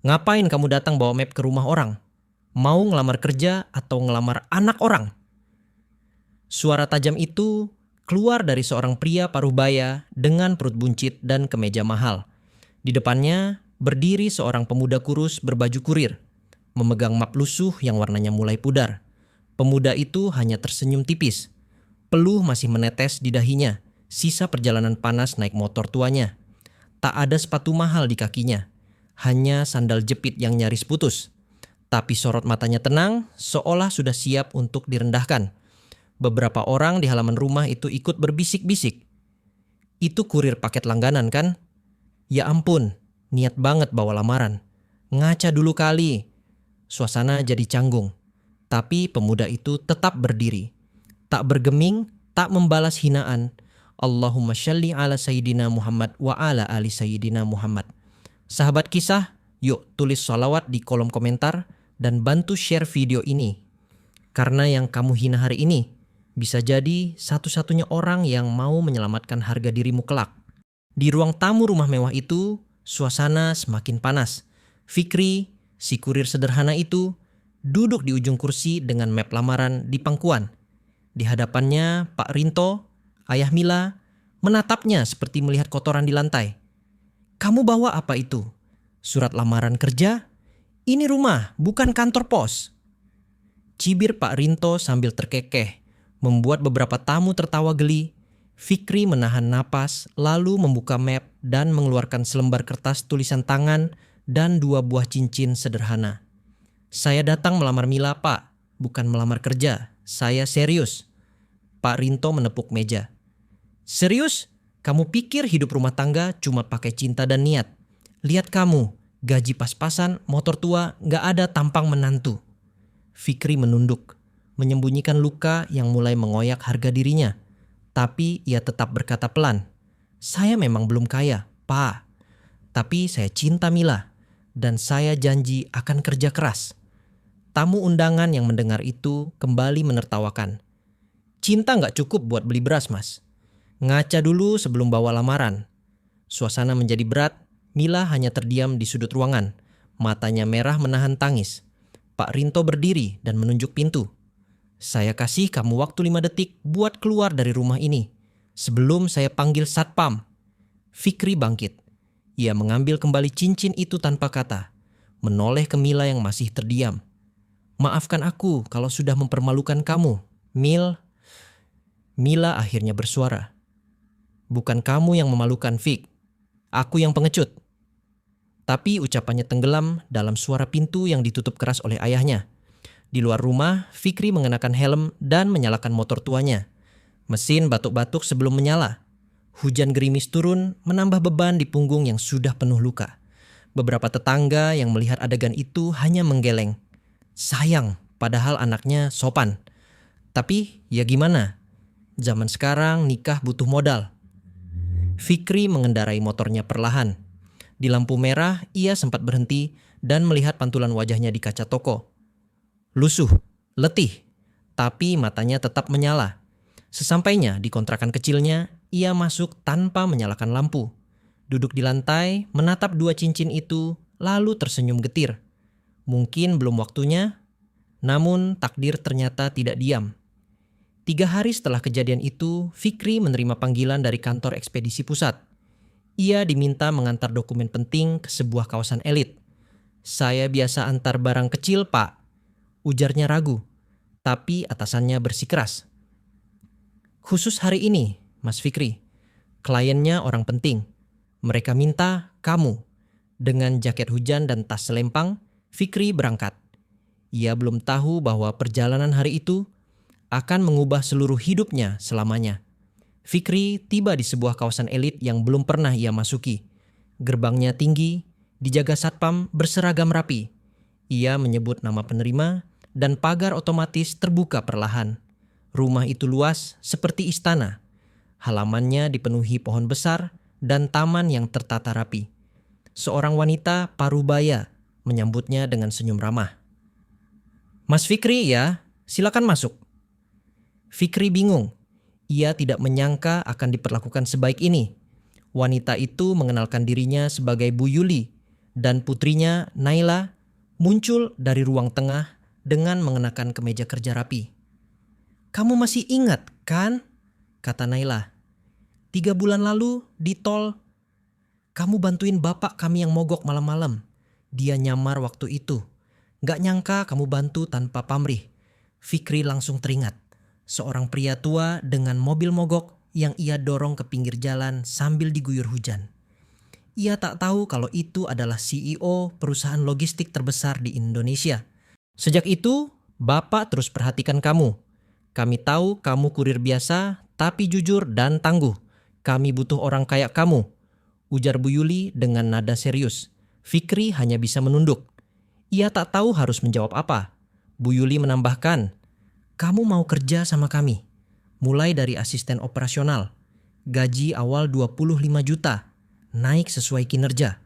Ngapain kamu datang bawa map ke rumah orang? Mau ngelamar kerja atau ngelamar anak orang? Suara tajam itu keluar dari seorang pria parubaya dengan perut buncit dan kemeja mahal. Di depannya berdiri seorang pemuda kurus berbaju kurir, memegang map lusuh yang warnanya mulai pudar. Pemuda itu hanya tersenyum tipis. Peluh masih menetes di dahinya, sisa perjalanan panas naik motor tuanya. Tak ada sepatu mahal di kakinya, hanya sandal jepit yang nyaris putus. Tapi sorot matanya tenang, seolah sudah siap untuk direndahkan. Beberapa orang di halaman rumah itu ikut berbisik-bisik. Itu kurir paket langganan kan? Ya ampun, niat banget bawa lamaran. Ngaca dulu kali. Suasana jadi canggung. Tapi pemuda itu tetap berdiri. Tak bergeming, tak membalas hinaan. Allahumma shalli ala Sayyidina Muhammad wa ala ali Sayyidina Muhammad. Sahabat kisah, yuk tulis sholawat di kolom komentar dan bantu share video ini. Karena yang kamu hina hari ini bisa jadi satu-satunya orang yang mau menyelamatkan harga dirimu kelak. Di ruang tamu rumah mewah itu, suasana semakin panas. Fikri, si kurir sederhana itu, duduk di ujung kursi dengan map lamaran di pangkuan. Di hadapannya Pak Rinto, ayah Mila, menatapnya seperti melihat kotoran di lantai. Kamu bawa apa itu? Surat lamaran kerja? Ini rumah, bukan kantor pos. Cibir Pak Rinto sambil terkekeh, membuat beberapa tamu tertawa geli. Fikri menahan napas, lalu membuka map dan mengeluarkan selembar kertas tulisan tangan dan 2 buah cincin sederhana. Saya datang melamar Mila, Pak, bukan melamar kerja. Saya serius. Pak Rinto menepuk meja. Serius? Kamu pikir hidup rumah tangga cuma pakai cinta dan niat? Lihat kamu, gaji pas-pasan, motor tua, gak ada tampang menantu. Fikri menunduk, menyembunyikan luka yang mulai mengoyak harga dirinya. Tapi ia tetap berkata pelan. Saya memang belum kaya, Pak. Tapi saya cinta Mila. Dan saya janji akan kerja keras. Tamu undangan yang mendengar itu kembali menertawakan. Cinta gak cukup buat beli beras, Mas. Ngaca dulu sebelum bawa lamaran. Suasana menjadi berat. Mila hanya terdiam di sudut ruangan. Matanya merah menahan tangis. Pak Rinto berdiri dan menunjuk pintu. Saya kasih kamu waktu 5 detik buat keluar dari rumah ini. Sebelum saya panggil satpam. Fikri bangkit. Ia mengambil kembali cincin itu tanpa kata. Menoleh ke Mila yang masih terdiam. Maafkan aku kalau sudah mempermalukan kamu, Mil. Mila akhirnya bersuara. Bukan kamu yang memalukan, Fik. Aku yang pengecut. Tapi ucapannya tenggelam dalam suara pintu yang ditutup keras oleh ayahnya. Di luar rumah, Fikri mengenakan helm dan menyalakan motor tuanya. Mesin batuk-batuk sebelum menyala. Hujan gerimis turun menambah beban di punggung yang sudah penuh luka. Beberapa tetangga yang melihat adegan itu hanya menggeleng. Sayang, padahal anaknya sopan. Tapi ya gimana? Zaman sekarang nikah butuh modal. Fikri mengendarai motornya perlahan. Di lampu merah, ia sempat berhenti dan melihat pantulan wajahnya di kaca toko. Lusuh, letih, tapi matanya tetap menyala. Sesampainya di kontrakan kecilnya, ia masuk tanpa menyalakan lampu. Duduk di lantai, menatap 2 cincin itu, lalu tersenyum getir. Mungkin belum waktunya, namun takdir ternyata tidak diam. 3 hari setelah kejadian itu, Fikri menerima panggilan dari kantor ekspedisi pusat. Ia diminta mengantar dokumen penting ke sebuah kawasan elit. Saya biasa antar barang kecil, Pak. Ujarnya ragu, tapi atasannya bersikeras. Khusus hari ini, Mas Fikri. Kliennya orang penting. Mereka minta kamu. Dengan jaket hujan dan tas selempang, Fikri berangkat. Ia belum tahu bahwa perjalanan hari itu akan mengubah seluruh hidupnya selamanya. Fikri tiba di sebuah kawasan elit yang belum pernah ia masuki. Gerbangnya tinggi, dijaga satpam berseragam rapi. Ia menyebut nama penerima dan pagar otomatis terbuka perlahan. Rumah itu luas seperti istana. Halamannya dipenuhi pohon besar dan taman yang tertata rapi. Seorang wanita parubaya menyambutnya dengan senyum ramah. Mas Fikri ya, silakan masuk. Fikri bingung. Ia tidak menyangka akan diperlakukan sebaik ini. Wanita itu mengenalkan dirinya sebagai Bu Yuli, dan putrinya, Naila, muncul dari ruang tengah dengan mengenakan kemeja kerja rapi. "Kamu masih ingat, kan?" kata Naila. "3 bulan lalu di tol, kamu bantuin bapak kami yang mogok malam-malam. Dia nyamar waktu itu. Gak nyangka kamu bantu tanpa pamrih." Fikri langsung teringat. Seorang pria tua dengan mobil mogok yang ia dorong ke pinggir jalan sambil diguyur hujan. Ia tak tahu kalau itu adalah CEO perusahaan logistik terbesar di Indonesia. "Sejak itu, Bapak terus perhatikan kamu. Kami tahu kamu kurir biasa, tapi jujur dan tangguh. Kami butuh orang kayak kamu," ujar Bu Yuli dengan nada serius. Fikri hanya bisa menunduk. Ia tak tahu harus menjawab apa. Bu Yuli menambahkan, "Kamu mau kerja sama kami, mulai dari asisten operasional. Gaji awal 25 juta, naik sesuai kinerja."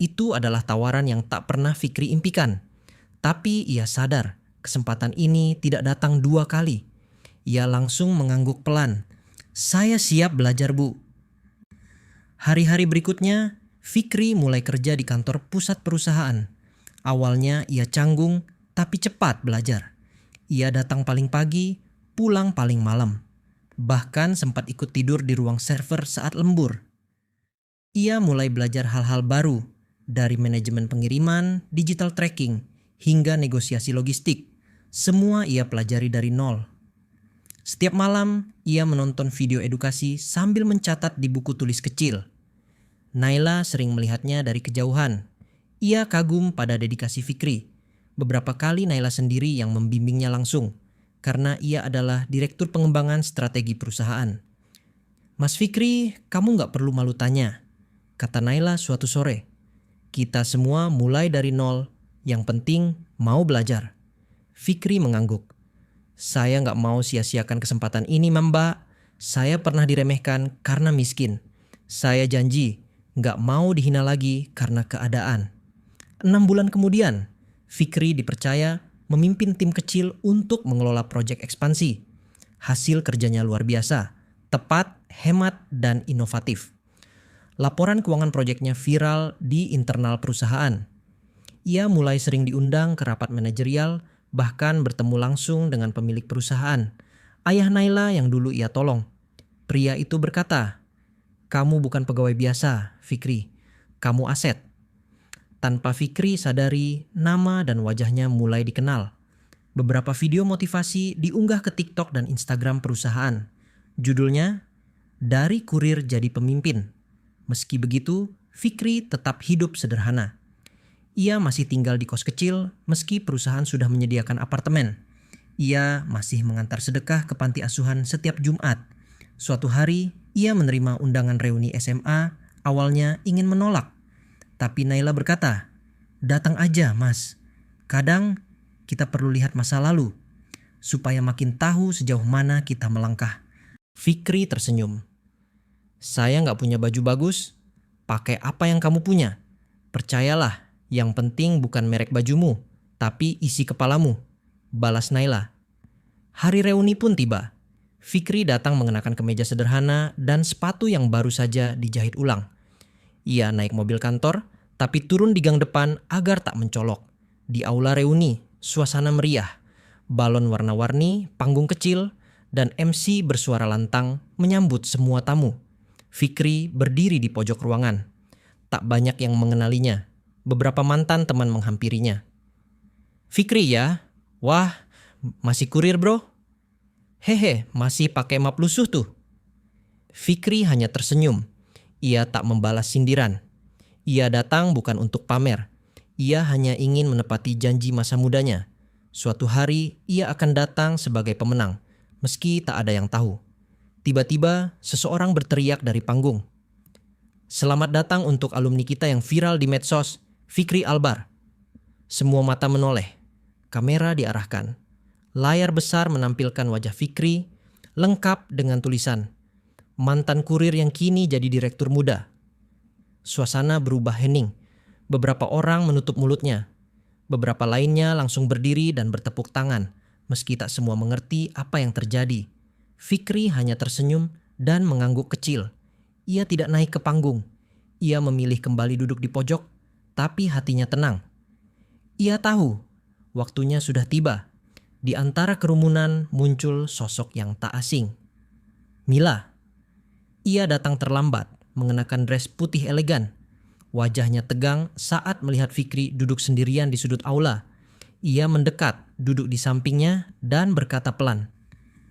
Itu adalah tawaran yang tak pernah Fikri impikan. Tapi ia sadar kesempatan ini tidak datang 2 kali. Ia langsung mengangguk pelan. "Saya siap belajar, Bu." Hari-hari berikutnya, Fikri mulai kerja di kantor pusat perusahaan. Awalnya ia canggung, tapi cepat belajar. Ia datang paling pagi, pulang paling malam. Bahkan sempat ikut tidur di ruang server saat lembur. Ia mulai belajar hal-hal baru, dari manajemen pengiriman, digital tracking, hingga negosiasi logistik. Semua ia pelajari dari nol. Setiap malam, ia menonton video edukasi sambil mencatat di buku tulis kecil. Naila sering melihatnya dari kejauhan. Ia kagum pada dedikasi Fikri. Beberapa kali Naila sendiri yang membimbingnya langsung, karena ia adalah direktur pengembangan strategi perusahaan. "Mas Fikri, kamu gak perlu malu tanya," kata Naila suatu sore. "Kita semua mulai dari nol, yang penting mau belajar." Fikri mengangguk. "Saya gak mau sia-siakan kesempatan ini, Mbak. Saya pernah diremehkan karena miskin. Saya janji gak mau dihina lagi karena keadaan." 6 bulan kemudian, Fikri dipercaya memimpin tim kecil untuk mengelola proyek ekspansi. Hasil kerjanya luar biasa, tepat, hemat, dan inovatif. Laporan keuangan proyeknya viral di internal perusahaan. Ia mulai sering diundang ke rapat manajerial, bahkan bertemu langsung dengan pemilik perusahaan, ayah Naila yang dulu ia tolong. Pria itu berkata, "Kamu bukan pegawai biasa, Fikri. Kamu aset." Tanpa Fikri sadari, nama dan wajahnya mulai dikenal. Beberapa video motivasi diunggah ke TikTok dan Instagram perusahaan. Judulnya, "Dari Kurir Jadi Pemimpin." Meski begitu, Fikri tetap hidup sederhana. Ia masih tinggal di kos kecil meski perusahaan sudah menyediakan apartemen. Ia masih mengantar sedekah ke panti asuhan setiap Jumat. Suatu hari, ia menerima undangan reuni SMA, awalnya ingin menolak. Tapi Naila berkata, "Datang aja, Mas. Kadang kita perlu lihat masa lalu, supaya makin tahu sejauh mana kita melangkah." Fikri tersenyum. "Saya gak punya baju bagus, pakai apa yang kamu punya. Percayalah, yang penting bukan merek bajumu, tapi isi kepalamu," balas Naila. Hari reuni pun tiba. Fikri datang mengenakan kemeja sederhana dan sepatu yang baru saja dijahit ulang. Ia naik mobil kantor, tapi turun di gang depan agar tak mencolok. Di aula reuni, suasana meriah. Balon warna-warni, panggung kecil, dan MC bersuara lantang menyambut semua tamu. Fikri berdiri di pojok ruangan. Tak banyak yang mengenalinya. Beberapa mantan teman menghampirinya. "Fikri ya? Wah, masih kurir bro? Hehe, masih pakai map lusuh tuh." Fikri hanya tersenyum. Ia tak membalas sindiran. Ia datang bukan untuk pamer. Ia hanya ingin menepati janji masa mudanya. Suatu hari ia akan datang sebagai pemenang, meski tak ada yang tahu. Tiba-tiba seseorang berteriak dari panggung, "Selamat datang untuk alumni kita yang viral di medsos, Fikri Albar." Semua mata menoleh. Kamera diarahkan. Layar besar menampilkan wajah Fikri, lengkap dengan tulisan, "Mantan kurir yang kini jadi direktur muda." Suasana berubah hening. Beberapa orang menutup mulutnya. Beberapa lainnya langsung berdiri dan bertepuk tangan, meski tak semua mengerti apa yang terjadi. Fikri hanya tersenyum dan mengangguk kecil. Ia tidak naik ke panggung. Ia memilih kembali duduk di pojok, tapi hatinya tenang. Ia tahu waktunya sudah tiba. Di antara kerumunan muncul sosok yang tak asing. Mila. Ia datang terlambat, mengenakan dress putih elegan. Wajahnya tegang saat melihat Fikri duduk sendirian di sudut aula. Ia mendekat, duduk di sampingnya dan berkata pelan,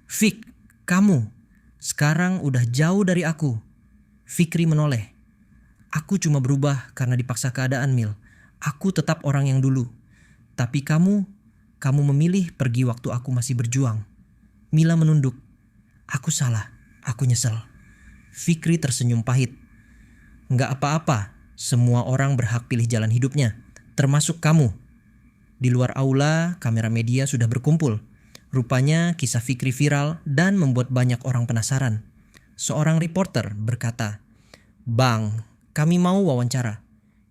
"Fik, kamu sekarang udah jauh dari aku." Fikri menoleh. "Aku cuma berubah karena dipaksa keadaan, Mil. Aku tetap orang yang dulu. Tapi kamu memilih pergi waktu aku masih berjuang." Mila menunduk. "Aku salah, aku nyesel." Fikri tersenyum pahit. "Nggak apa-apa, semua orang berhak pilih jalan hidupnya, termasuk kamu." Di luar aula, kamera media sudah berkumpul. Rupanya kisah Fikri viral dan membuat banyak orang penasaran. Seorang reporter berkata, "Bang, kami mau wawancara.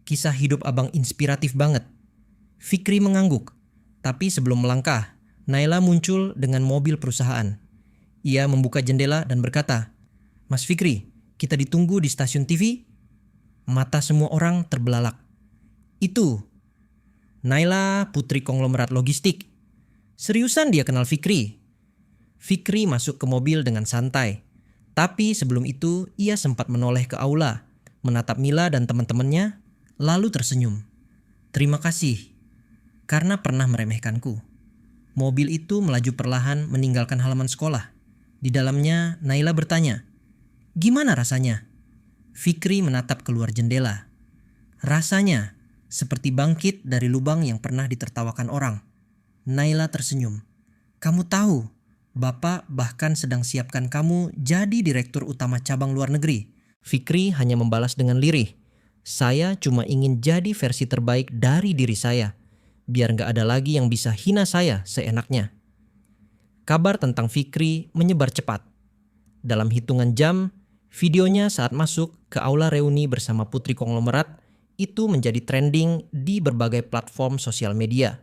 Kisah hidup abang inspiratif banget." Fikri mengangguk. Tapi sebelum melangkah, Naila muncul dengan mobil perusahaan. Ia membuka jendela dan berkata, "Mas Fikri, kita ditunggu di stasiun TV." Mata semua orang terbelalak. "Itu Naila, putri konglomerat logistik." Seriusan dia kenal Fikri? Fikri masuk ke mobil dengan santai. Tapi sebelum itu ia sempat menoleh ke aula, menatap Mila dan teman-temannya, lalu tersenyum. "Terima kasih karena pernah meremehkanku." Mobil itu melaju perlahan meninggalkan halaman sekolah. Di dalamnya Naila bertanya, "Gimana rasanya?" Fikri menatap keluar jendela. "Rasanya seperti bangkit dari lubang yang pernah ditertawakan orang." Naila tersenyum. "Kamu tahu, Bapak bahkan sedang siapkan kamu jadi direktur utama cabang luar negeri." Fikri hanya membalas dengan lirih, "Saya cuma ingin jadi versi terbaik dari diri saya. Biar gak ada lagi yang bisa hina saya seenaknya." Kabar tentang Fikri menyebar cepat. Dalam hitungan jam, videonya saat masuk ke aula reuni bersama putri konglomerat itu menjadi trending di berbagai platform sosial media.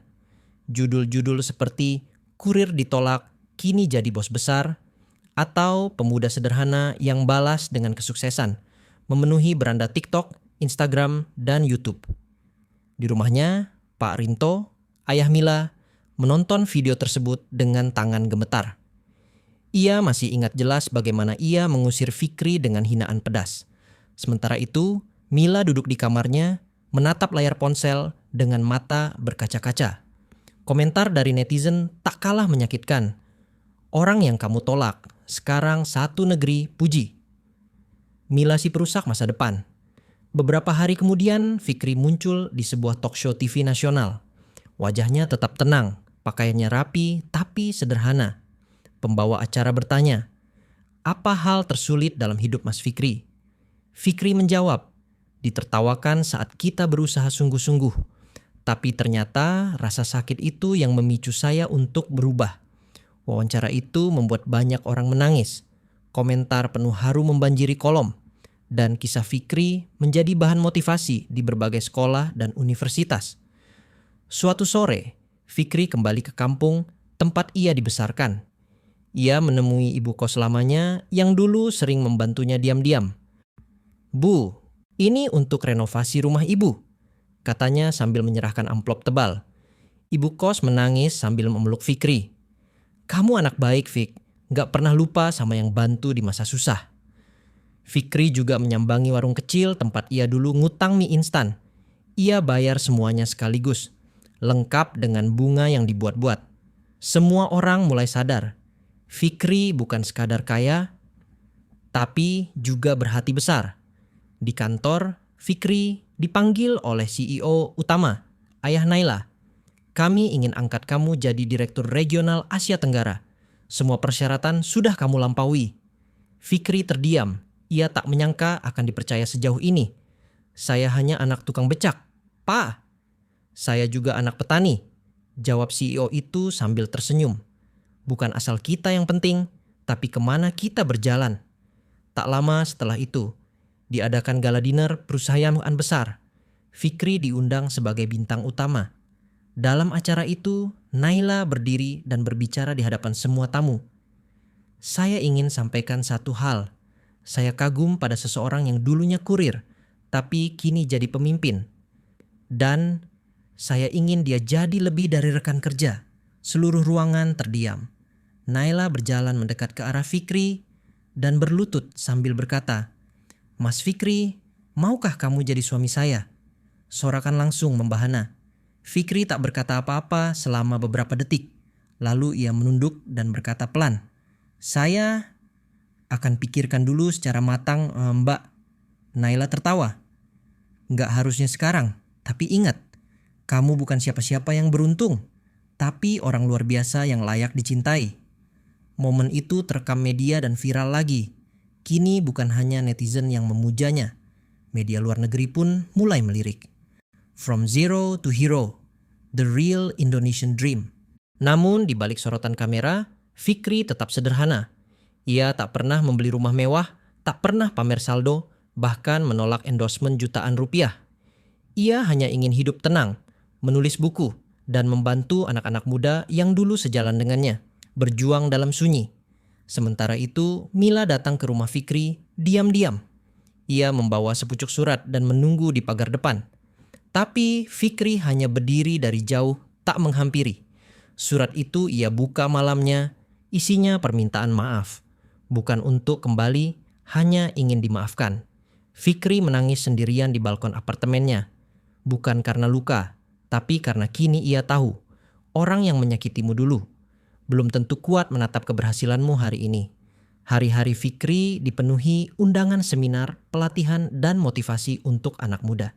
Judul-judul seperti "Kurir ditolak, kini jadi bos besar," atau "Pemuda sederhana yang balas dengan kesuksesan" memenuhi beranda TikTok, Instagram, dan YouTube. Di rumahnya, Pak Rinto, ayah Mila, menonton video tersebut dengan tangan gemetar. Ia masih ingat jelas bagaimana ia mengusir Fikri dengan hinaan pedas. Sementara itu, Mila duduk di kamarnya, menatap layar ponsel dengan mata berkaca-kaca. Komentar dari netizen tak kalah menyakitkan. "Orang yang kamu tolak, sekarang satu negeri puji." Mila si perusak masa depan. Beberapa hari kemudian, Fikri muncul di sebuah talk show TV nasional. Wajahnya tetap tenang, pakaiannya rapi tapi sederhana. Pembawa acara bertanya, "Apa hal tersulit dalam hidup Mas Fikri?" Fikri menjawab, "Ditertawakan saat kita berusaha sungguh-sungguh. Tapi ternyata rasa sakit itu yang memicu saya untuk berubah." Wawancara itu membuat banyak orang menangis. Komentar penuh haru membanjiri kolom. Dan kisah Fikri menjadi bahan motivasi di berbagai sekolah dan universitas. Suatu sore, Fikri kembali ke kampung tempat ia dibesarkan. Ia menemui ibu kos lamanya yang dulu sering membantunya diam-diam. "Bu, ini untuk renovasi rumah ibu," katanya sambil menyerahkan amplop tebal. Ibu kos menangis sambil memeluk Fikri. "Kamu anak baik, Fik. Gak pernah lupa sama yang bantu di masa susah." Fikri juga menyambangi warung kecil tempat ia dulu ngutang mie instan. Ia bayar semuanya sekaligus, lengkap dengan bunga yang dibuat-buat. Semua orang mulai sadar, Fikri bukan sekadar kaya, tapi juga berhati besar. Di kantor, Fikri dipanggil oleh CEO utama, ayah Naila. "Kami ingin angkat kamu jadi direktur regional Asia Tenggara. Semua persyaratan sudah kamu lampaui." Fikri terdiam. Ia tak menyangka akan dipercaya sejauh ini. "Saya hanya anak tukang becak, Pak." "Saya juga anak petani," jawab CEO itu sambil tersenyum. "Bukan asal kita yang penting, tapi kemana kita berjalan." Tak lama setelah itu, diadakan gala dinner perusahaan besar. Fikri diundang sebagai bintang utama. Dalam acara itu, Naila berdiri dan berbicara di hadapan semua tamu. "Saya ingin sampaikan satu hal. Saya kagum pada seseorang yang dulunya kurir, tapi kini jadi pemimpin. Dan saya ingin dia jadi lebih dari rekan kerja. Seluruh ruangan terdiam. Naila berjalan mendekat ke arah Fikri dan berlutut sambil berkata, "Mas Fikri, maukah kamu jadi suami saya?" Sorakan langsung membahana. Fikri tak berkata apa-apa selama beberapa detik. Lalu ia menunduk dan berkata pelan, "Saya akan pikirkan dulu secara matang, Mbak." Naila tertawa. "Nggak harusnya sekarang, tapi ingat, kamu bukan siapa-siapa yang beruntung, tapi orang luar biasa yang layak dicintai." Momen itu terekam media dan viral lagi. Kini bukan hanya netizen yang memujanya. Media luar negeri pun mulai melirik. From zero to hero, the real Indonesian dream. Namun di balik sorotan kamera, Fikri tetap sederhana. Ia tak pernah membeli rumah mewah, tak pernah pamer saldo, bahkan menolak endorsement jutaan rupiah. Ia hanya ingin hidup tenang, menulis buku, dan membantu anak-anak muda yang dulu sejalan dengannya, berjuang dalam sunyi. Sementara itu, Mila datang ke rumah Fikri diam-diam. Ia membawa sepucuk surat dan menunggu di pagar depan. Tapi Fikri hanya berdiri dari jauh, tak menghampiri. Surat itu ia buka malamnya, isinya permintaan maaf. Bukan untuk kembali, hanya ingin dimaafkan. Fikri menangis sendirian di balkon apartemennya. Bukan karena luka, tapi karena kini ia tahu, orang yang menyakitimu dulu belum tentu kuat menatap keberhasilanmu hari ini. Hari-hari Fikri dipenuhi undangan seminar, pelatihan, dan motivasi untuk anak muda.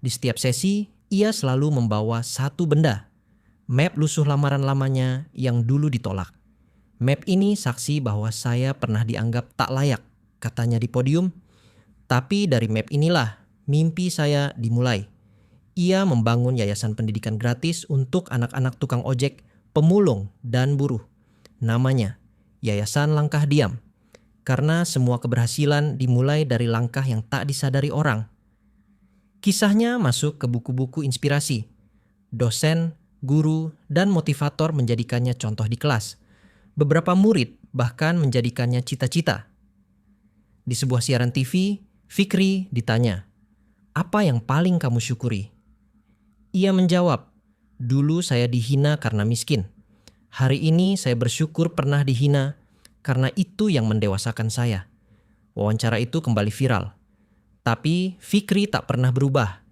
Di setiap sesi, ia selalu membawa satu benda, map lusuh lamaran lamanya yang dulu ditolak. "Map ini saksi bahwa saya pernah dianggap tak layak," katanya di podium. "Tapi dari map inilah mimpi saya dimulai." Ia membangun yayasan pendidikan gratis untuk anak-anak tukang ojek, pemulung, dan buruh. Namanya Yayasan Langkah Diam. Karena semua keberhasilan dimulai dari langkah yang tak disadari orang. Kisahnya masuk ke buku-buku inspirasi. Dosen, guru, dan motivator menjadikannya contoh di kelas. Beberapa murid bahkan menjadikannya cita-cita. Di sebuah siaran TV, Fikri ditanya, "Apa yang paling kamu syukuri?" Ia menjawab, "Dulu saya dihina karena miskin. Hari ini saya bersyukur pernah dihina karena itu yang mendewasakan saya." Wawancara itu kembali viral. Tapi Fikri tak pernah berubah.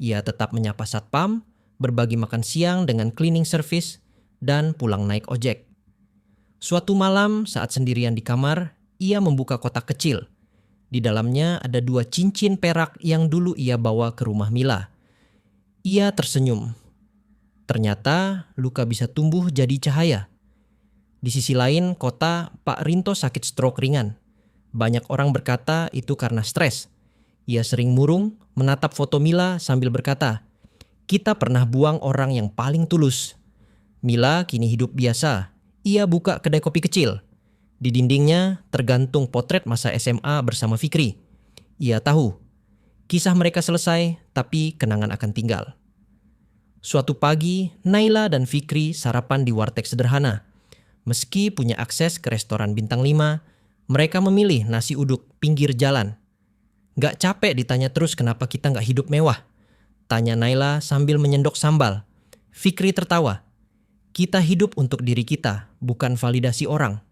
Ia tetap menyapa satpam, berbagi makan siang dengan cleaning service, dan pulang naik ojek. Suatu malam saat sendirian di kamar, ia membuka kotak kecil. Di dalamnya ada 2 cincin perak yang dulu ia bawa ke rumah Mila. Ia tersenyum. Ternyata luka bisa tumbuh jadi cahaya. Di sisi lain kota, Pak Rinto sakit stroke ringan. Banyak orang berkata itu karena stres. Ia sering murung, menatap foto Mila sambil berkata, "Kita pernah buang orang yang paling tulus." Mila kini hidup biasa. Ia buka kedai kopi kecil. Di dindingnya tergantung potret masa SMA bersama Fikri. Ia tahu, kisah mereka selesai, tapi kenangan akan tinggal. Suatu pagi, Naila dan Fikri sarapan di warteg sederhana. Meski punya akses ke restoran bintang 5, mereka memilih nasi uduk pinggir jalan. "Gak capek ditanya terus kenapa kita gak hidup mewah?" tanya Naila sambil menyendok sambal. Fikri tertawa. "Kita hidup untuk diri kita, bukan validasi orang."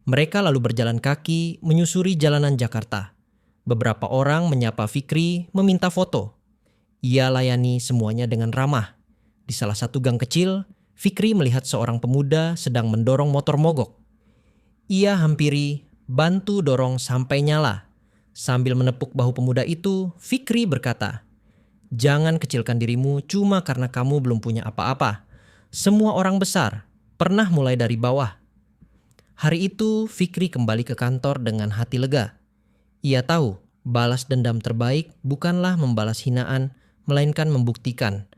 Mereka lalu berjalan kaki menyusuri jalanan Jakarta. Beberapa orang menyapa Fikri, meminta foto. Ia layani semuanya dengan ramah. Di salah satu gang kecil, Fikri melihat seorang pemuda sedang mendorong motor mogok. Ia hampiri, bantu dorong sampai nyala. Sambil menepuk bahu pemuda itu, Fikri berkata, "Jangan kecilkan dirimu cuma karena kamu belum punya apa-apa. Semua orang besar pernah mulai dari bawah." Hari itu, Fikri kembali ke kantor dengan hati lega. Ia tahu, balas dendam terbaik bukanlah membalas hinaan, melainkan membuktikan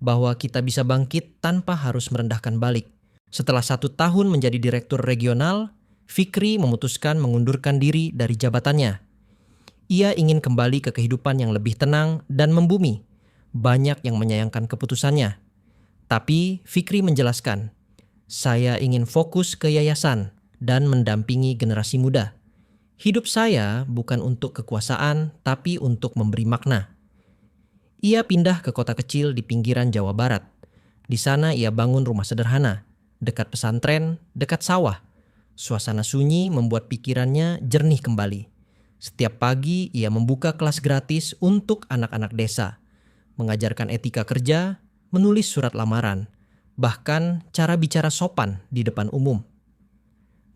bahwa kita bisa bangkit tanpa harus merendahkan balik. Setelah 1 tahun menjadi direktur regional, Fikri memutuskan mengundurkan diri dari jabatannya. Ia ingin kembali ke kehidupan yang lebih tenang dan membumi. Banyak yang menyayangkan keputusannya. Tapi Fikri menjelaskan, "Saya ingin fokus ke yayasan dan mendampingi generasi muda. Hidup saya bukan untuk kekuasaan, tapi untuk memberi makna." Ia pindah ke kota kecil di pinggiran Jawa Barat. Di sana ia bangun rumah sederhana, dekat pesantren, dekat sawah. Suasana sunyi membuat pikirannya jernih kembali. Setiap pagi ia membuka kelas gratis untuk anak-anak desa, mengajarkan etika kerja, menulis surat lamaran, bahkan cara bicara sopan di depan umum.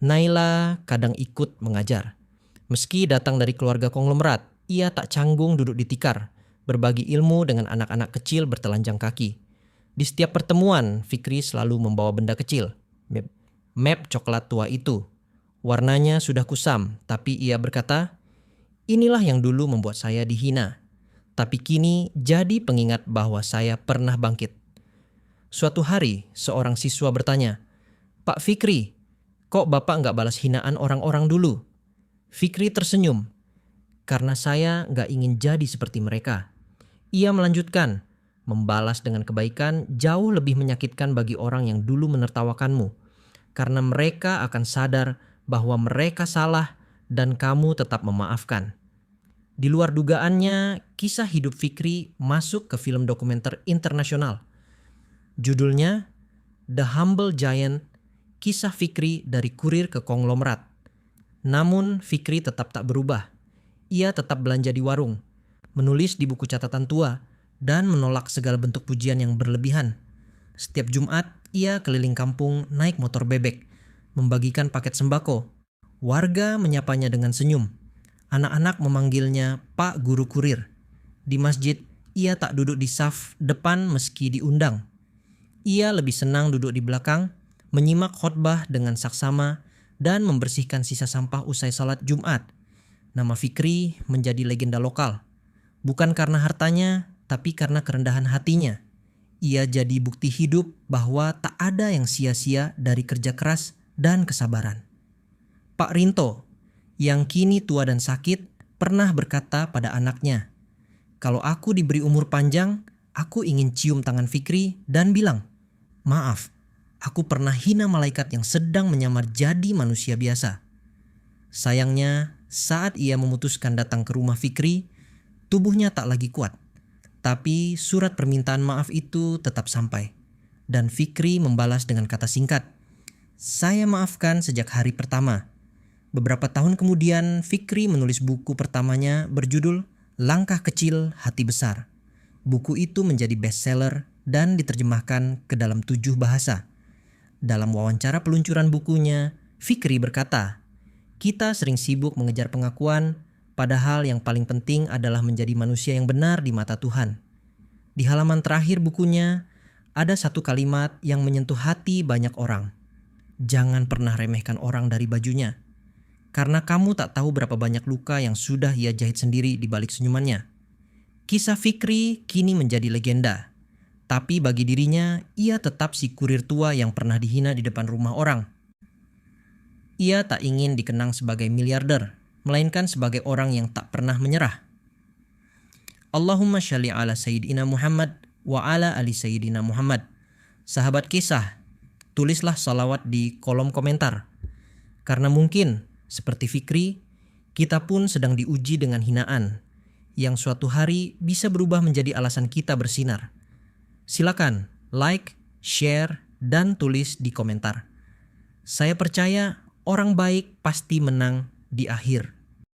Naila kadang ikut mengajar. Meski datang dari keluarga konglomerat, ia tak canggung duduk di tikar, berbagi ilmu dengan anak-anak kecil bertelanjang kaki. Di setiap pertemuan, Fikri selalu membawa benda kecil, map coklat tua itu. Warnanya sudah kusam, tapi ia berkata, "Inilah yang dulu membuat saya dihina, tapi kini jadi pengingat bahwa saya pernah bangkit." Suatu hari, seorang siswa bertanya, "Pak Fikri, kok Bapak nggak balas hinaan orang-orang dulu?" Fikri tersenyum, "Karena saya nggak ingin jadi seperti mereka." Ia melanjutkan, "Membalas dengan kebaikan jauh lebih menyakitkan bagi orang yang dulu menertawakanmu, karena mereka akan sadar bahwa mereka salah dan kamu tetap memaafkan." Di luar dugaannya, kisah hidup Fikri masuk ke film dokumenter internasional. Judulnya The Humble Giant, kisah Fikri dari kurir ke konglomerat. Namun Fikri tetap tak berubah. Ia tetap belanja di warung, menulis di buku catatan tua, dan menolak segala bentuk pujian yang berlebihan. Setiap Jumat, ia keliling kampung naik motor bebek, membagikan paket sembako. Warga menyapanya dengan senyum. Anak-anak memanggilnya Pak Guru Kurir. Di masjid, ia tak duduk di saf depan meski diundang. Ia lebih senang duduk di belakang, menyimak khotbah dengan saksama, dan membersihkan sisa sampah usai salat Jumat. Nama Fikri menjadi legenda lokal. Bukan karena hartanya, tapi karena kerendahan hatinya. Ia jadi bukti hidup bahwa tak ada yang sia-sia dari kerja keras dan kesabaran. Pak Rinto, yang kini tua dan sakit, pernah berkata pada anaknya, "Kalau aku diberi umur panjang, aku ingin cium tangan Fikri dan bilang, 'Maaf, aku pernah hina malaikat yang sedang menyamar jadi manusia biasa.'" Sayangnya, saat ia memutuskan datang ke rumah Fikri, tubuhnya tak lagi kuat. Tapi surat permintaan maaf itu tetap sampai. Dan Fikri membalas dengan kata singkat, "Saya maafkan sejak hari pertama." Beberapa tahun kemudian, Fikri menulis buku pertamanya berjudul Langkah Kecil Hati Besar. Buku itu menjadi bestseller dan diterjemahkan ke dalam 7 bahasa. Dalam wawancara peluncuran bukunya, Fikri berkata, "Kita sering sibuk mengejar pengakuan, padahal yang paling penting adalah menjadi manusia yang benar di mata Tuhan." Di halaman terakhir bukunya, ada satu kalimat yang menyentuh hati banyak orang. "Jangan pernah remehkan orang dari bajunya, karena kamu tak tahu berapa banyak luka yang sudah ia jahit sendiri di balik senyumannya." Kisah Fikri kini menjadi legenda. Tapi bagi dirinya, ia tetap si kurir tua yang pernah dihina di depan rumah orang. Ia tak ingin dikenang sebagai miliarder, melainkan sebagai orang yang tak pernah menyerah. Allahumma sholli ala Sayyidina Muhammad wa ala ali Sayyidina Muhammad. Sahabat kisah, tulislah salawat di kolom komentar. Karena mungkin, seperti Fikri, kita pun sedang diuji dengan hinaan, yang suatu hari bisa berubah menjadi alasan kita bersinar. Silakan like, share, dan tulis di komentar. Saya percaya orang baik pasti menang di akhir.